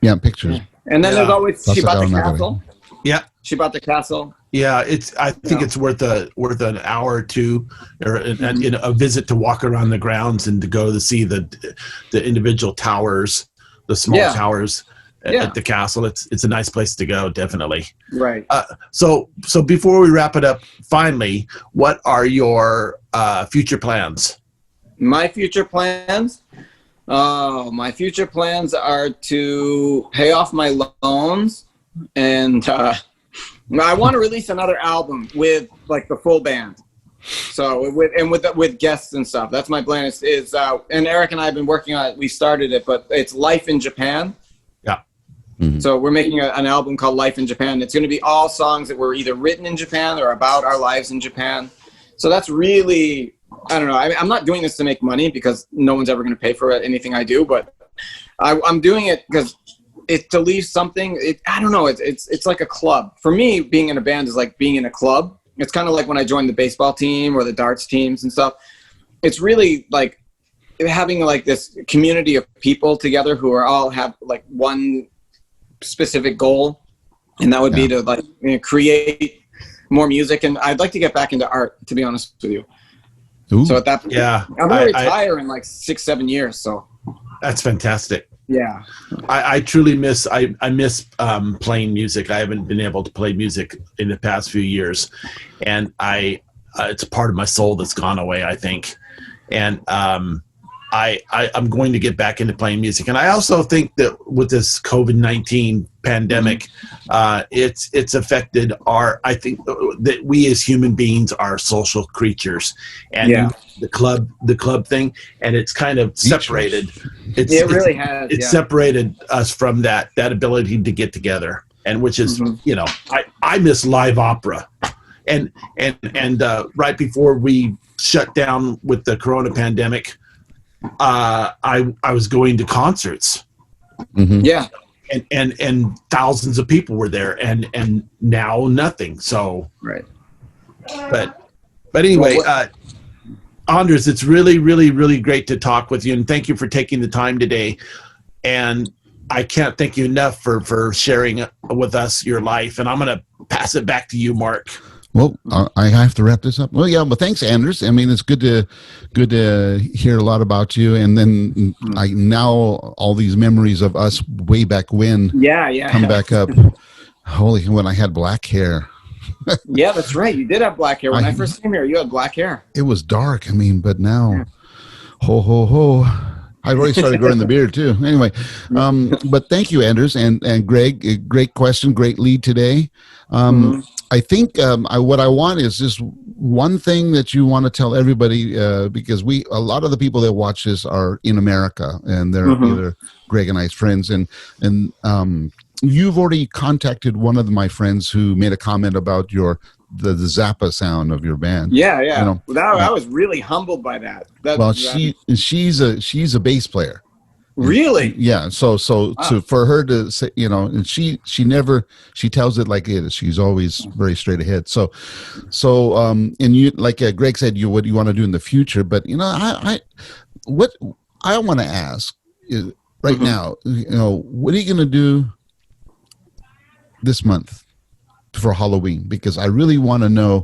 Yeah, pictures. And then there's always Sasagara Shibata Nagare. Castle. Yeah. Shibata Castle. Yeah, I think it's worth an hour or two, or a visit to walk around the grounds and to go to see the individual towers, the small towers at the castle. It's a nice place to go, definitely. Right. So before we wrap it up, finally, what are your future plans? My future plans? Oh, my future plans are to pay off my loans, and I want to release another album with like the full band. So with guests and stuff. That's my plan. And Eric and I have been working on it. We started it, but it's Life in Japan. Yeah. Mm-hmm. So we're making an album called Life in Japan. It's going to be all songs that were either written in Japan or about our lives in Japan. So that's really, I don't know. I'm not doing this to make money because no one's ever going to pay for anything I do, but I'm doing it because it's to leave something. I don't know. It's like a club. For me, being in a band is like being in a club. It's kind of like when I joined the baseball team or the darts teams and stuff. It's really like having like this community of people together who are all have like one specific goal, and that would be to like create more music. And I'd like to get back into art, to be honest with you. Ooh. So at that point, I'm gonna retire in like 6-7 years. So that's fantastic. Yeah, I truly miss playing music. I haven't been able to play music in the past few years, and it's a part of my soul that's gone away, I think. And I'm going to get back into playing music. And I also think that with this COVID-19 pandemic, it's affected I think that we as human beings are social creatures, and the club thing, and it's kind of separated. It really has. It's separated us from that ability to get together, and which is, I miss live opera. And right before we shut down with the Corona pandemic, I was going to concerts. Mm-hmm. Yeah. And thousands of people were there, and now nothing. So right. But anyway, Anders, it's really, really, really great to talk with you, and thank you for taking the time today. And I can't thank you enough for sharing with us your life. And I'm going to pass it back to you, Mark. Well, I have to wrap this up. Well, yeah, but thanks, Anders. I mean, it's good to hear a lot about you, and then now all these memories of us way back when, come back up. Holy, when I had black hair. Yeah, that's right. You did have black hair when I first came here. You had black hair. It was dark. I mean, but now, ho ho ho. I've already started growing the beard too. Anyway, but thank you, Anders and Greg. Great question, great lead today. I think what I want is just one thing that you want to tell everybody, because a lot of the people that watch this are in America, and they're either Greg and I's friends, and you've already contacted one of my friends who made a comment about the Zappa sound of your band. Yeah. I was really humbled by that. She's a bass player. Really? Yeah. So for her to say, and she tells it like it is. She's always very straight ahead. So and you, like Greg said, what you want to do in the future, but what I want to ask is right now, what are you going to do this month for Halloween? Because I really want to know,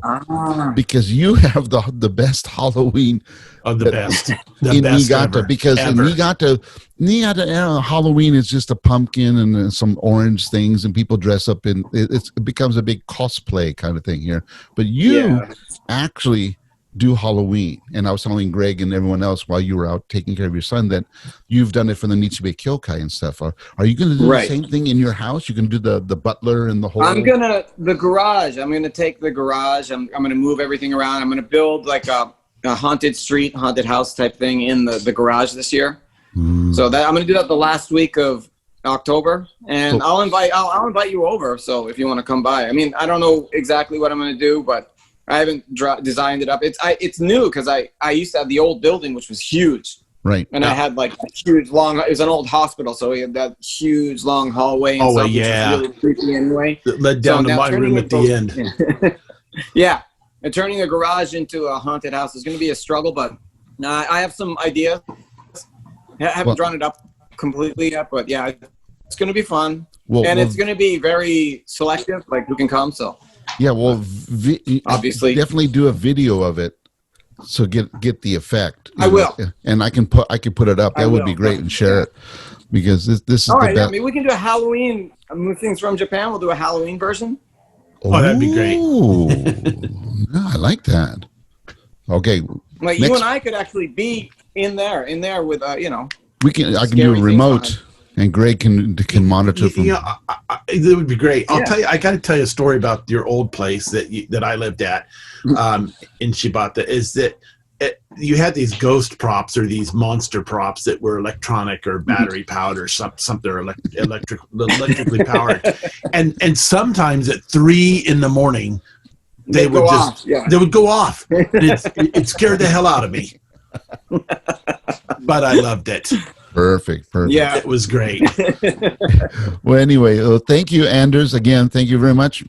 because you have the best Halloween of the best in Niigata, ever, because ever. in Niigata, Halloween is just a pumpkin and some orange things, and people dress up in it becomes a big cosplay kind of thing here. But you actually do Halloween. And I was telling Greg and everyone else while you were out taking care of your son that you've done it for the Nichibei Kyokai and stuff. Are you going to do the same thing in your house? You can do the butler and the whole. The garage. I'm gonna take the garage. I'm gonna move everything around. I'm gonna build like a haunted street, haunted house type thing in the garage this year. So that I'm gonna do that the last week of October, and I'll invite you over. So if you want to come by, I mean, I don't know exactly what I'm gonna do, but I haven't designed it up. It's new because I used to have the old building, which was huge. Right. And I had like a huge long, it was an old hospital. So we had that huge long hallway. And stuff, yeah. Which was really creepy anyway. That led down to my room at the end. Yeah. And turning a garage into a haunted house is going to be a struggle, but I have some ideas. I haven't drawn it up completely yet, but yeah, it's going to be fun. It's going to be very selective, like who can come. So. Yeah, well, obviously, definitely do a video of it, so get the effect. I will, and I can put it up. That would be great, and share it, because this is all right. the best. I mean, we can do a Halloween. Musings from Japan. We'll do a Halloween version. Oh, that'd be great. I like that. Okay, like you and I could actually be in there with we can. I can do a remote. And Greg can monitor from. Yeah, it would be great. I'll tell you. I got to tell you a story about your old place that I lived at in Shibata. Is that you had these ghost props or these monster props that were electronic or battery powered or something or electrically powered, and sometimes at 3 a.m. they would go off. It scared the hell out of me, but I loved it. Perfect. Yeah, it was great. Well, anyway, thank you, Anders. Again, thank you very much,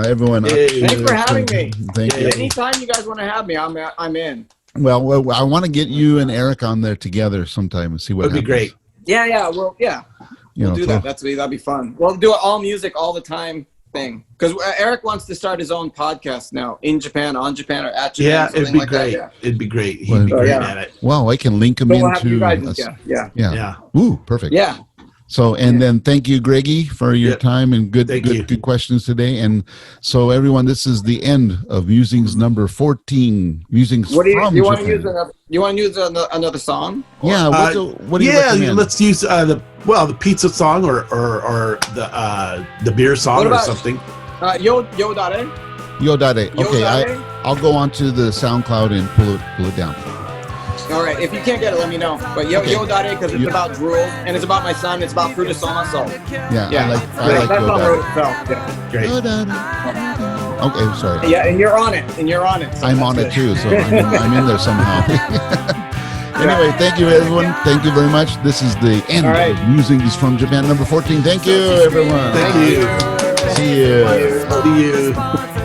everyone. Thanks for having me. Thank you. Anytime you guys want to have me, I'm in. Well, I want to get you and Eric on there together sometime and see what happens. That'd be great. Yeah. Well, yeah. We'll do that. That'd be fun. We'll do it all music all the time thing. Because Eric wants to start his own podcast now in Japan, on Japan, or at Japan. Yeah, it'd be great. It'd be great. He'd be great at it. Well, I can link him into. Yeah. Ooh, perfect. Yeah. So, and then thank you, Greggy, for your time and good questions today. And so, everyone, this is the end of Musings number 14. Musings from Japan. You want to use another song? Yeah. What do you recommend? Let's use the pizza song or the beer song or something. Yodare. Okay, I'll go onto the SoundCloud and pull it down. All right, if you can't get it, let me know. But Yodare, because it's about drool, and it's about my son, it's about Furusoma, so. Yeah. I like that's Yodare. Yeah. Great. Okay, sorry. Yeah, and you're on it. So I'm on it too, so I'm in there somehow. Anyway, thank you, everyone. Thank you very much. This is the end of Musings from Japan number 14. Thank you, everyone. Thank you. See you. See you.